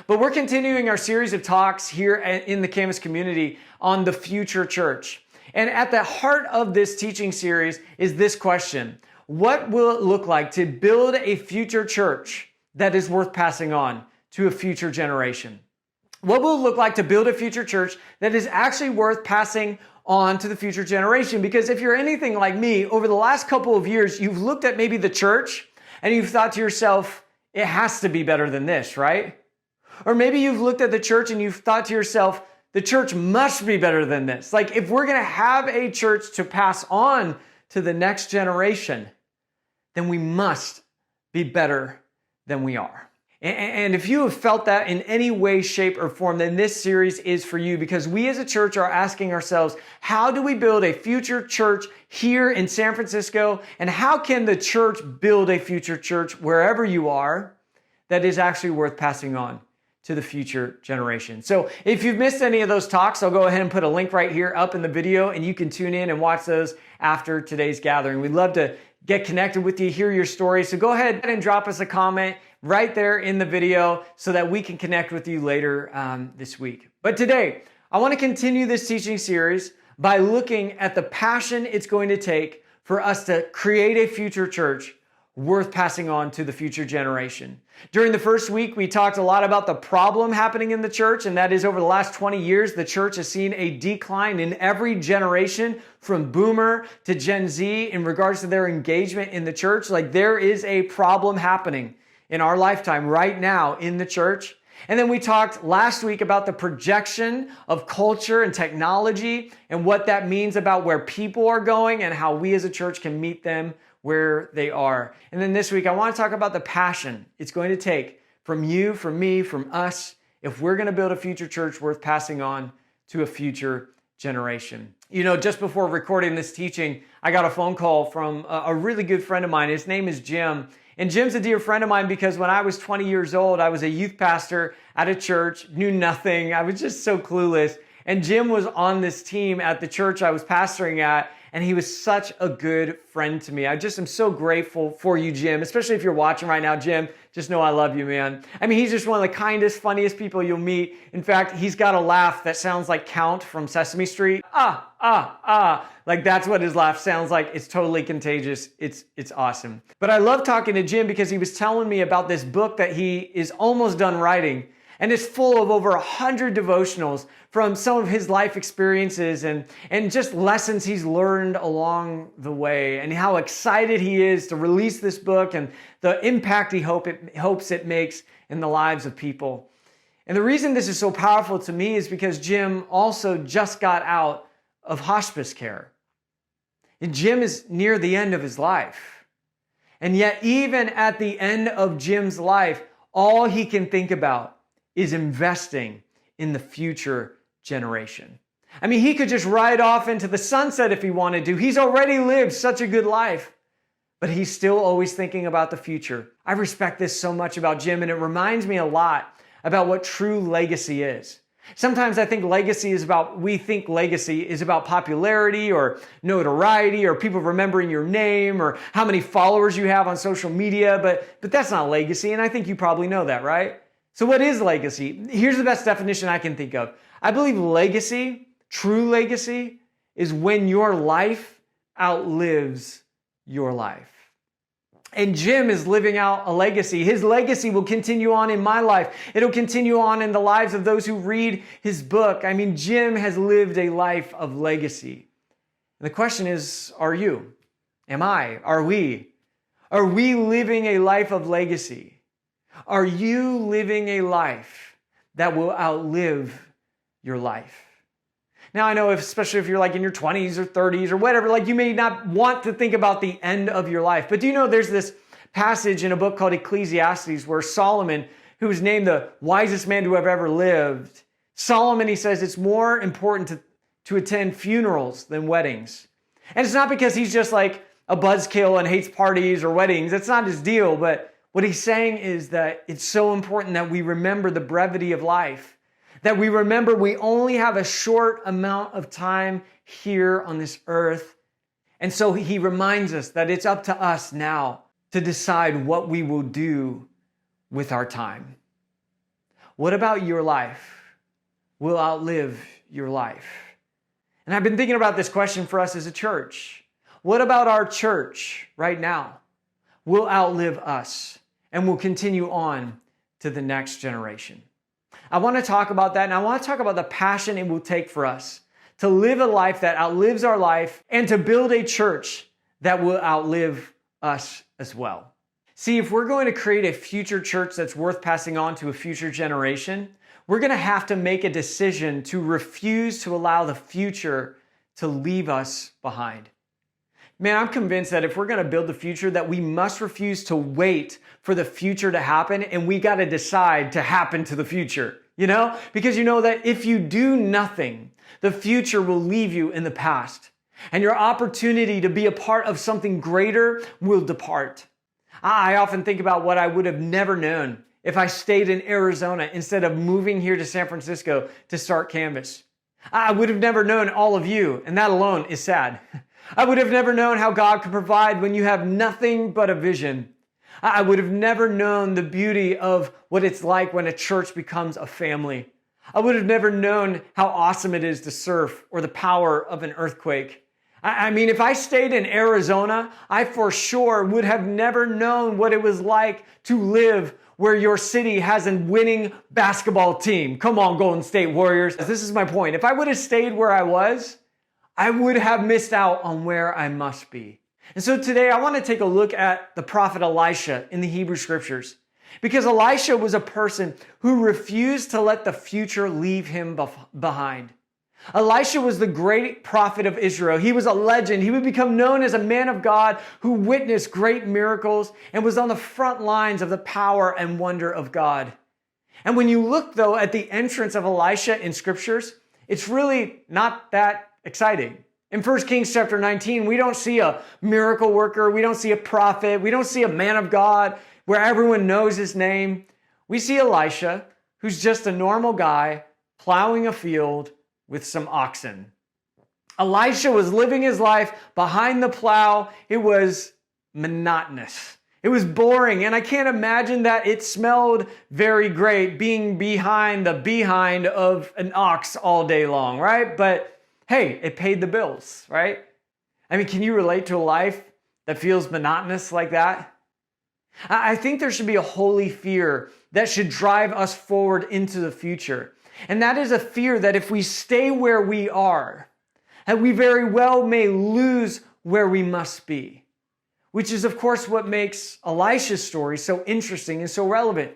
But we're continuing our series of talks here in the campus community on the future church. And at the heart of this teaching series is this question: what will it look like to build a future church that is worth passing on to a future generation? What will it look like to build a future church that is actually worth passing on to the future generation? Because if you're anything like me, over the last couple of years, you've looked at maybe the church and you've thought to yourself, it has to be better than this, right? Or maybe you've looked at the church and you've thought to yourself, the church must be better than this. Like, if we're going to have a church to pass on to the next generation, then we must be better than we are. And if you have felt that in any way, shape, or form, then this series is for you, because we as a church are asking ourselves, how do we build a future church here in San Francisco? And how can the church build a future church wherever you are that is actually worth passing on to the future generation? So if you've missed any of those talks, I'll go ahead and put a link right here up in the video, and you can tune in and watch those after today's gathering. We'd love to get connected with you, hear your story. So go ahead and drop us a comment right there in the video so that we can connect with you later this week. But today, I want to continue this teaching series by looking at the passion it's going to take for us to create a future church worth passing on to the future generation. During the first week, we talked a lot about the problem happening in the church, and that is over the last 20 years, the church has seen a decline in every generation from Boomer to Gen Z in regards to their engagement in the church. Like, there is a problem happening in our lifetime right now in the church. And then we talked last week about the projection of culture and technology and what that means about where people are going and how we as a church can meet them where they are. And then this week, I want to talk about the passion it's going to take from you, from me, from us, if we're going to build a future church worth passing on to a future generation. You know, just before recording this teaching, I got a phone call from a really good friend of mine. His name is Jim. And Jim's a dear friend of mine because when I was 20 years old, I was a youth pastor at a church, knew nothing. I was just so clueless. And Jim was on this team at the church I was pastoring at, and he was such a good friend to me. I just am so grateful for you, Jim, especially if you're watching right now, Jim. Just know I love you, man. I mean, he's just one of the kindest, funniest people you'll meet. In fact, he's got a laugh that sounds like Count from Sesame Street. Like, that's what his laugh sounds like. It's totally contagious. It's awesome. But I love talking to Jim because he was telling me about this book that he is almost done writing. And it's full of over 100 devotionals from some of his life experiences and just lessons he's learned along the way, and how excited he is to release this book and the impact he hopes it makes in the lives of people. And the reason this is so powerful to me is because Jim also just got out of hospice care. And Jim is near the end of his life. And yet, even at the end of Jim's life, all he can think about is investing in the future generation. I mean, he could just ride off into the sunset if he wanted to. He's already lived such a good life, but he's still always thinking about the future. I respect this so much about Jim, and it reminds me a lot about what true legacy is. Sometimes I think we think legacy is about popularity or notoriety or people remembering your name or how many followers you have on social media, but that's not legacy, and I think you probably know that, right? So what is legacy? Here's the best definition I can think of. I believe legacy, true legacy, is when your life outlives your life. And Jim is living out a legacy. His legacy will continue on in my life. It'll continue on in the lives of those who read his book. I mean, Jim has lived a life of legacy. And the question is, are you? Am I? Are we? Are we living a life of legacy? Are you living a life that will outlive your life? Now, I know especially if you're like in your 20s or 30s or whatever, like you may not want to think about the end of your life. But do you know there's this passage in a book called Ecclesiastes where Solomon, who was named the wisest man to have ever lived, Solomon, he says it's more important to attend funerals than weddings. And it's not because he's just like a buzzkill and hates parties or weddings. That's not his deal. But what he's saying is that it's so important that we remember the brevity of life, that we remember we only have a short amount of time here on this earth. And so he reminds us that it's up to us now to decide what we will do with our time. What about your life will outlive your life? And I've been thinking about this question for us as a church. What about our church right now will outlive us and will continue on to the next generation? I want to talk about that, and I want to talk about the passion it will take for us to live a life that outlives our life and to build a church that will outlive us as well. See, if we're going to create a future church that's worth passing on to a future generation, we're going to have to make a decision to refuse to allow the future to leave us behind. Man, I'm convinced that if we're going to build the future, that we must refuse to wait for the future to happen, and we got to decide to happen to the future, Because you know that if you do nothing, the future will leave you in the past, and your opportunity to be a part of something greater will depart. I often think about what I would have never known if I stayed in Arizona instead of moving here to San Francisco to start Canvas. I would have never known all of you, and that alone is sad. I would have never known how God could provide when you have nothing but a vision. I would have never known the beauty of what it's like when a church becomes a family. I would have never known how awesome it is to surf or the power of an earthquake. If I stayed in Arizona, I for sure would have never known what it was like to live where your city has a winning basketball team. Come on, Golden State Warriors. This is my point. If I would have stayed where I was, I would have missed out on where I must be. And so today I want to take a look at the prophet Elisha in the Hebrew Scriptures, because Elisha was a person who refused to let the future leave him behind. Elisha was the great prophet of Israel. He was a legend. He would become known as a man of God who witnessed great miracles and was on the front lines of the power and wonder of God. And when you look, though, at the entrance of Elisha in Scriptures, it's really not that exciting. In 1 Kings chapter 19, we don't see a miracle worker. We don't see a prophet. We don't see a man of God where everyone knows his name. We see Elisha, who's just a normal guy plowing a field with some oxen. Elisha was living his life behind the plow. It was monotonous. It was boring, and I can't imagine that it smelled very great being behind of an ox all day long, right? But hey, it paid the bills, right? Can you relate to a life that feels monotonous like that? I think there should be a holy fear that should drive us forward into the future. And that is a fear that if we stay where we are, that we very well may lose where we must be. Which is, of course, what makes Elisha's story so interesting and so relevant.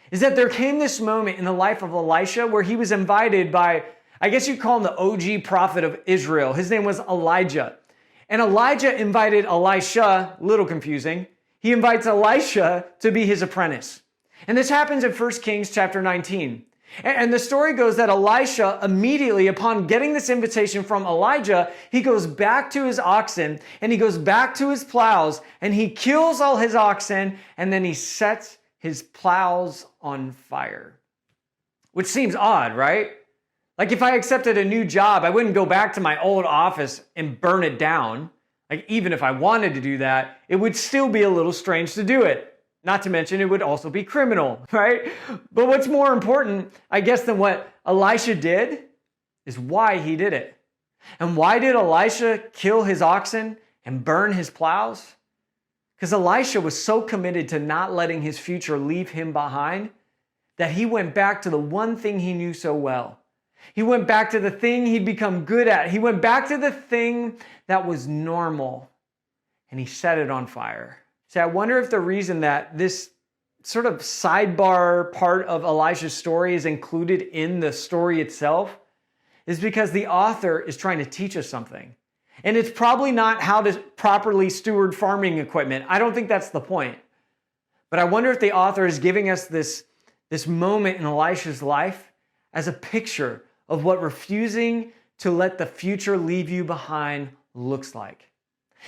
Is that there came this moment in the life of Elisha where he was invited by, I guess you'd call him the OG prophet of Israel. His name was Elijah. And Elijah invited Elisha, a little confusing, he invites Elisha to be his apprentice. And this happens in 1 Kings chapter 19. And the story goes that Elisha, immediately upon getting this invitation from Elijah, he goes back to his oxen and he goes back to his plows and he kills all his oxen and then he sets his plows on fire. Which seems odd, right? Like if I accepted a new job, I wouldn't go back to my old office and burn it down. Like even if I wanted to do that, it would still be a little strange to do it. Not to mention it would also be criminal, right? But what's more important, I guess, than what Elisha did is why he did it. And why did Elisha kill his oxen and burn his plows? Because Elisha was so committed to not letting his future leave him behind that he went back to the one thing he knew so well. He went back to the thing he'd become good at. He went back to the thing that was normal and he set it on fire. See, I wonder if the reason that this sort of sidebar part of Elisha's story is included in the story itself is because the author is trying to teach us something. And it's probably not how to properly steward farming equipment. I don't think that's the point. But I wonder if the author is giving us this moment in Elisha's life as a picture of what refusing to let the future leave you behind looks like.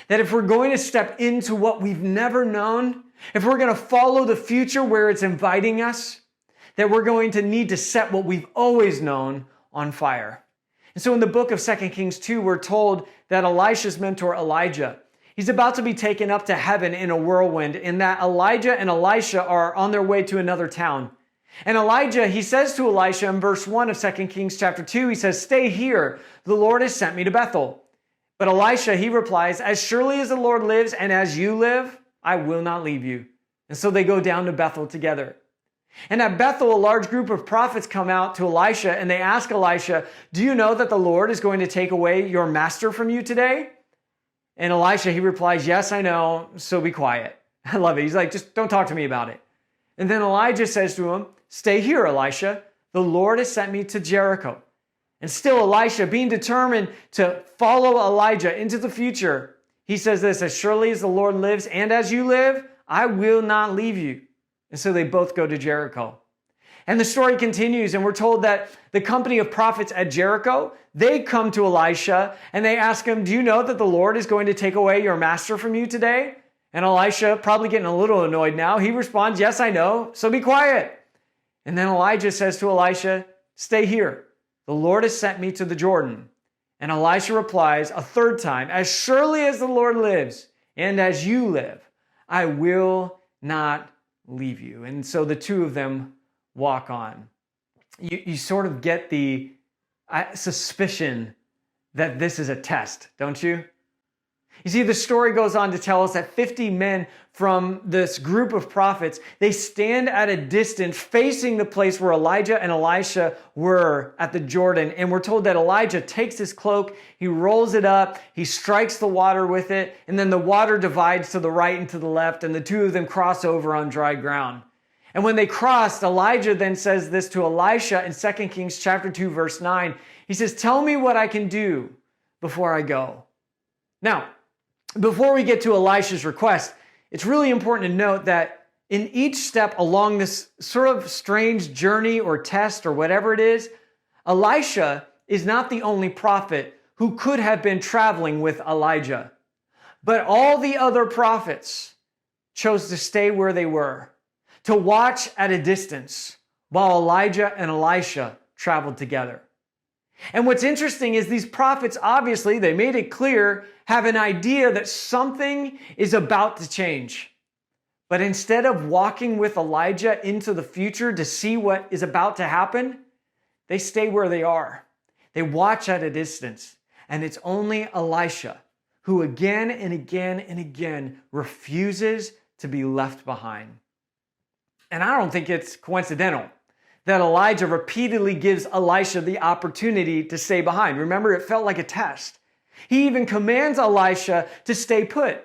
That if we're going to step into what we've never known, if we're going to follow the future where it's inviting us, that we're going to need to set what we've always known on fire. And so in the book of 2 Kings 2, we're told that Elisha's mentor, Elijah, he's about to be taken up to heaven in a whirlwind, and that Elijah and Elisha are on their way to another town. And Elijah, he says to Elisha in verse 1 of 2 Kings chapter 2, he says, "Stay here. The Lord has sent me to Bethel." But Elisha, he replies, "As surely as the Lord lives and as you live, I will not leave you." And so they go down to Bethel together. And at Bethel, a large group of prophets come out to Elisha and they ask Elisha, "Do you know that the Lord is going to take away your master from you today?" And Elisha, he replies, "Yes, I know, so be quiet." I love it. He's like, "Just don't talk to me about it." And then Elijah says to him, "Stay here, Elisha. The Lord has sent me to Jericho." And still Elisha, being determined to follow Elijah into the future, he says this, "As surely as the Lord lives and as you live, I will not leave you." And so they both go to Jericho. And the story continues, and we're told that the company of prophets at Jericho, they come to Elisha and they ask him, "Do you know that the Lord is going to take away your master from you today?" And Elisha, probably getting a little annoyed now, he responds, "Yes, I know, so be quiet." And then Elijah says to Elisha, "Stay here. The Lord has sent me to the Jordan." And Elisha replies a third time, "As surely as the Lord lives and as you live, I will not leave you." And so the two of them walk on. You sort of get the suspicion that this is a test, don't you? You see, the story goes on to tell us that 50 men from this group of prophets, they stand at a distance facing the place where Elijah and Elisha were at the Jordan. And we're told that Elijah takes his cloak, he rolls it up, he strikes the water with it, and then the water divides to the right and to the left, and the two of them cross over on dry ground. And when they crossed, Elijah then says this to Elisha in 2 Kings chapter 2, verse 9. He says, "Tell me what I can do before I go." Now, before we get to Elisha's request, it's really important to note that in each step along this sort of strange journey or test or whatever it is, Elisha is not the only prophet who could have been traveling with Elijah. But all the other prophets chose to stay where they were, to watch at a distance while Elijah and Elisha traveled together. And what's interesting is these prophets, obviously, they made it clear, have an idea that something is about to change. But instead of walking with Elijah into the future to see what is about to happen, they stay where they are. They watch at a distance. And it's only Elisha who again and again and again refuses to be left behind. And I don't think it's coincidental that Elijah repeatedly gives Elisha the opportunity to stay behind. Remember, it felt like a test. He even commands Elisha to stay put.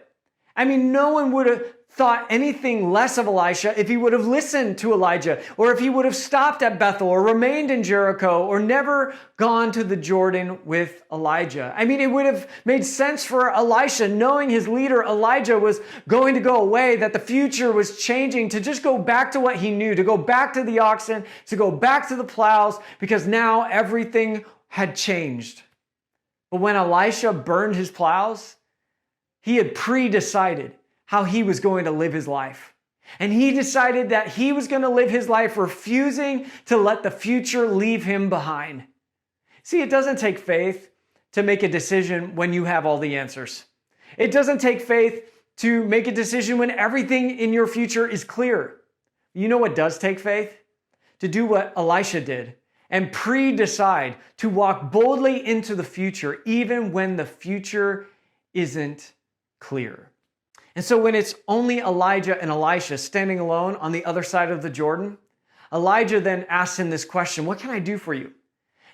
I mean, no one would have thought anything less of Elisha if he would have listened to Elijah, or if he would have stopped at Bethel or remained in Jericho or never gone to the Jordan with Elijah. I mean, it would have made sense for Elisha, knowing his leader Elijah was going to go away, that the future was changing, to just go back to what he knew, to go back to the oxen, to go back to the plows, because now everything had changed. But when Elisha burned his plows, he had pre-decided how he was going to live his life. And he decided that he was going to live his life refusing to let the future leave him behind. See, it doesn't take faith to make a decision when you have all the answers. It doesn't take faith to make a decision when everything in your future is clear. You know what does take faith? To do what Elisha did and pre-decide to walk boldly into the future, even when the future isn't clear. And so when it's only Elijah and Elisha standing alone on the other side of the Jordan, Elijah then asks him this question, "What can I do for you?"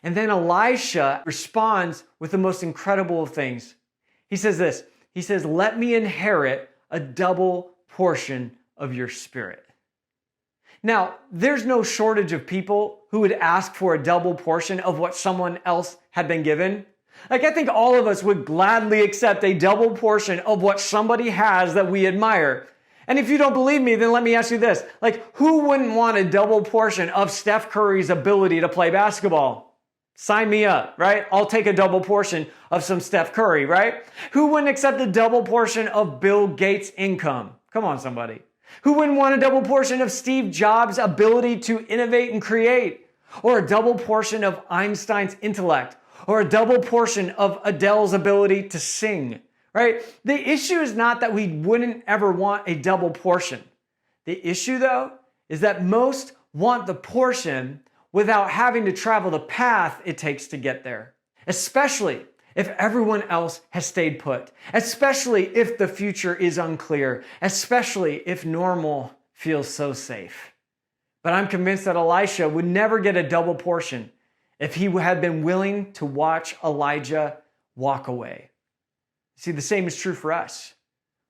And then Elisha responds with the most incredible of things. He says this, he says, "Let me inherit a double portion of your spirit." Now, there's no shortage of people who would ask for a double portion of what someone else had been given. Like, I think all of us would gladly accept a double portion of what somebody has that we admire. And if you don't believe me, then let me ask you this. Like, who wouldn't want a double portion of Steph Curry's ability to play basketball? Sign me up, right? I'll take a double portion of some Steph Curry, right? Who wouldn't accept a double portion of Bill Gates' income? Come on, somebody. Who wouldn't want a double portion of Steve Jobs' ability to innovate and create? Or a double portion of Einstein's intellect? Or a double portion of Adele's ability to sing, right? The issue is not that we wouldn't ever want a double portion. The issue, though, is that most want the portion without having to travel the path it takes to get there, especially if everyone else has stayed put, especially if the future is unclear, especially if normal feels so safe. But I'm convinced that Elisha would never get a double portion if he had been willing to watch Elijah walk away. See, the same is true for us.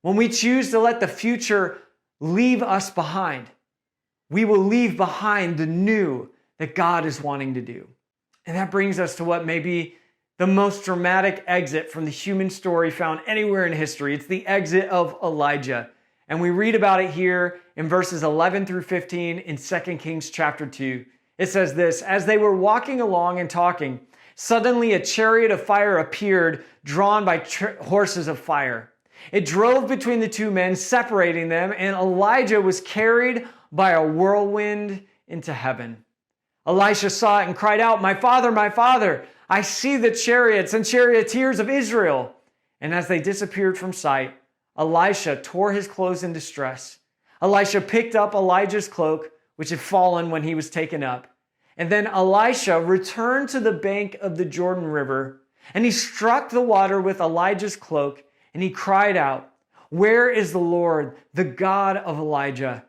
When we choose to let the future leave us behind, we will leave behind the new that God is wanting to do. And that brings us to what may be the most dramatic exit from the human story found anywhere in history. It's the exit of Elijah. And we read about it here in verses 11 through 15 in 2 Kings chapter 2. It says this: as they were walking along and talking, suddenly a chariot of fire appeared, drawn by horses of fire. It drove between the two men, separating them, and Elijah was carried by a whirlwind into heaven. Elisha saw it and cried out, my father, I see the chariots and charioteers of Israel." And as they disappeared from sight, Elisha tore his clothes in distress. Elisha picked up Elijah's cloak, which had fallen when he was taken up. And then Elisha returned to the bank of the Jordan River, and he struck the water with Elijah's cloak, and he cried out, "Where is the Lord, the God of Elijah?"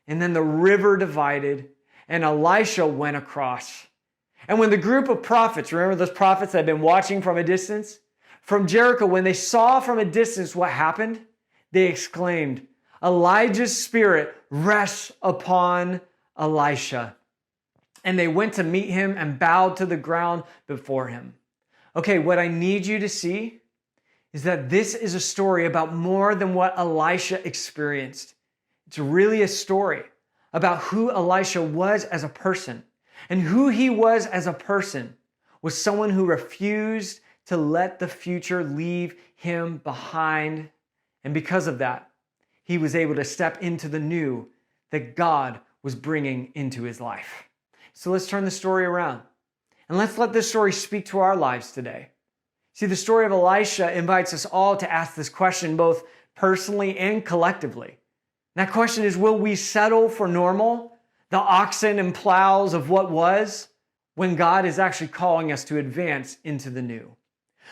And then the river divided, and Elisha went across. And when the group of prophets, remember those prophets that had been watching from a distance? From Jericho, when they saw from a distance what happened, they exclaimed, "Elijah's spirit rests upon Elisha." And they went to meet him and bowed to the ground before him. Okay, what I need you to see is that this is a story about more than what Elisha experienced. It's really a story about who Elisha was as a person. And who he was as a person was someone who refused to let the future leave him behind. And because of that, he was able to step into the new that God was bringing into his life. So let's turn the story around. And let's let this story speak to our lives today. See, the story of Elisha invites us all to ask this question, both personally and collectively. And that question is, will we settle for normal, the oxen and plows of what was, when God is actually calling us to advance into the new?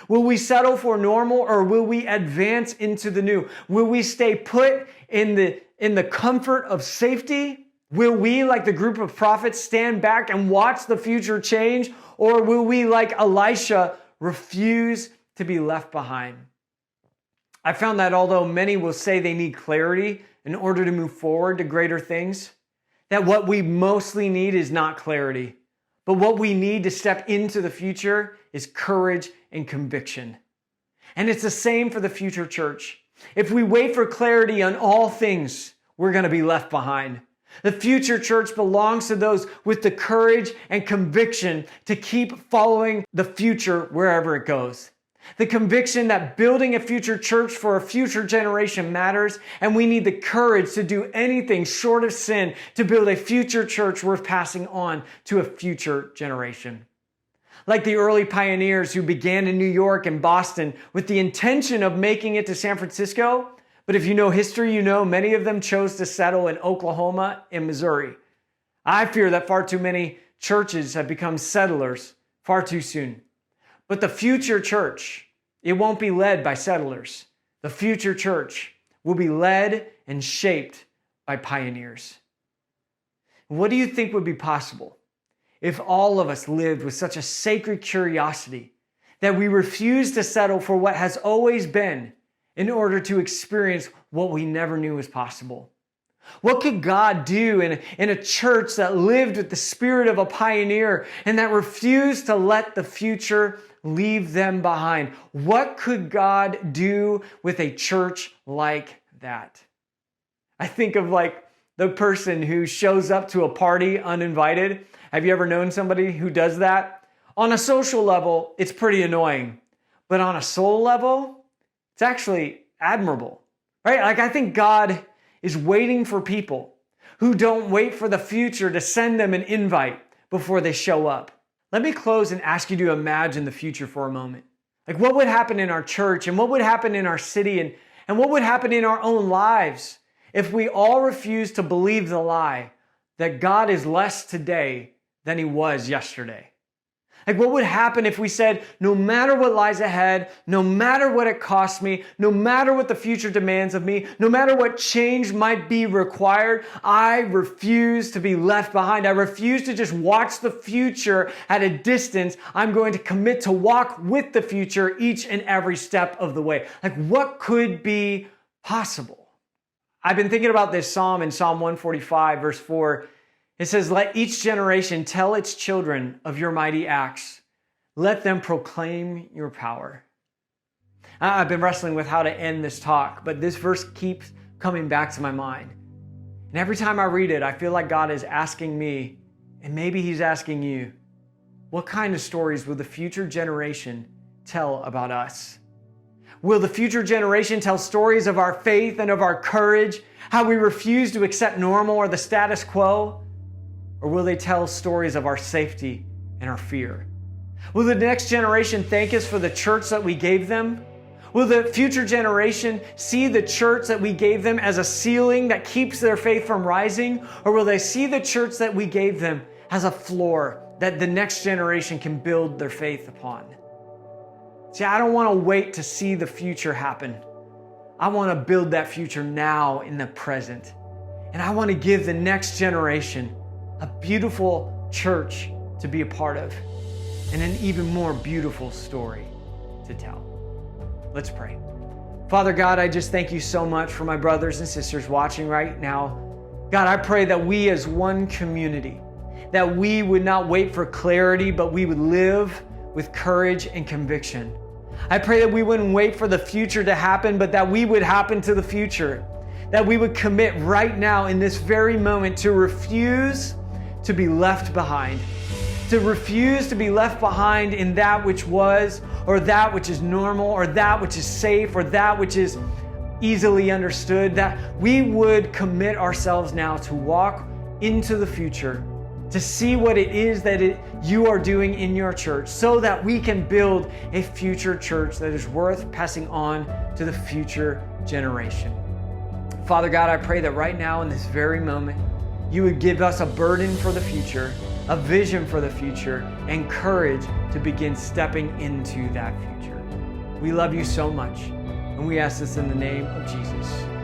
Will we settle for normal, or will we advance into the new? Will we stay put in the comfort of safety? Will we, like the group of prophets, stand back and watch the future change? Or will we, like Elisha, refuse to be left behind? I found that although many will say they need clarity in order to move forward to greater things, that what we mostly need is not clarity, but what we need to step into the future is courage and conviction. And it's the same for the future church. If we wait for clarity on all things, we're going to be left behind. The future church belongs to those with the courage and conviction to keep following the future wherever it goes. The conviction that building a future church for a future generation matters, and we need the courage to do anything short of sin to build a future church worth passing on to a future generation. Like the early pioneers who began in New York and Boston with the intention of making it to San Francisco, but if you know history, you know many of them chose to settle in Oklahoma and Missouri. I fear that far too many churches have become settlers far too soon. But the future church, it won't be led by settlers. The future church will be led and shaped by pioneers. What do you think would be possible if all of us lived with such a sacred curiosity that we refuse to settle for what has always been in order to experience what we never knew was possible? What could God do in a church that lived with the spirit of a pioneer and that refused to let the future leave them behind? What could God do with a church like that? I think of like the person who shows up to a party uninvited. Have you ever known somebody who does that? On a social level, it's pretty annoying. But on a soul level, it's actually admirable, right? Like I think God is waiting for people who don't wait for the future to send them an invite before they show up. Let me close and ask you to imagine the future for a moment. Like what would happen in our church, and what would happen in our city, and what would happen in our own lives if we all refused to believe the lie that God is less today than he was yesterday? Like, what would happen if we said, no matter what lies ahead, no matter what it costs me, no matter what the future demands of me, no matter what change might be required, I refuse to be left behind. I refuse to just watch the future at a distance. I'm going to commit to walk with the future each and every step of the way. Like, what could be possible? I've been thinking about this psalm in Psalm 145, verse 4. It says, let each generation tell its children of your mighty acts. Let them proclaim your power. I've been wrestling with how to end this talk, but this verse keeps coming back to my mind. And every time I read it, I feel like God is asking me, and maybe he's asking you, what kind of stories will the future generation tell about us? Will the future generation tell stories of our faith and of our courage, how we refuse to accept normal or the status quo? Or will they tell stories of our safety and our fear? Will the next generation thank us for the church that we gave them? Will the future generation see the church that we gave them as a ceiling that keeps their faith from rising? Or will they see the church that we gave them as a floor that the next generation can build their faith upon? See, I don't want to wait to see the future happen. I want to build that future now in the present. And I want to give the next generation a beautiful church to be a part of, and an even more beautiful story to tell. Let's pray. Father God, I just thank you so much for my brothers and sisters watching right now. God, I pray that we as one community, that we would not wait for clarity, but we would live with courage and conviction. I pray that we wouldn't wait for the future to happen, but that we would happen to the future. That we would commit right now in this very moment to refuse to be left behind, to refuse to be left behind in that which was, or that which is normal, or that which is safe, or that which is easily understood, that we would commit ourselves now to walk into the future, to see what it is that you are doing in your church, so that we can build a future church that is worth passing on to the future generation. Father God, I pray that right now in this very moment, you would give us a burden for the future, a vision for the future, and courage to begin stepping into that future. We love you so much, and we ask this in the name of Jesus.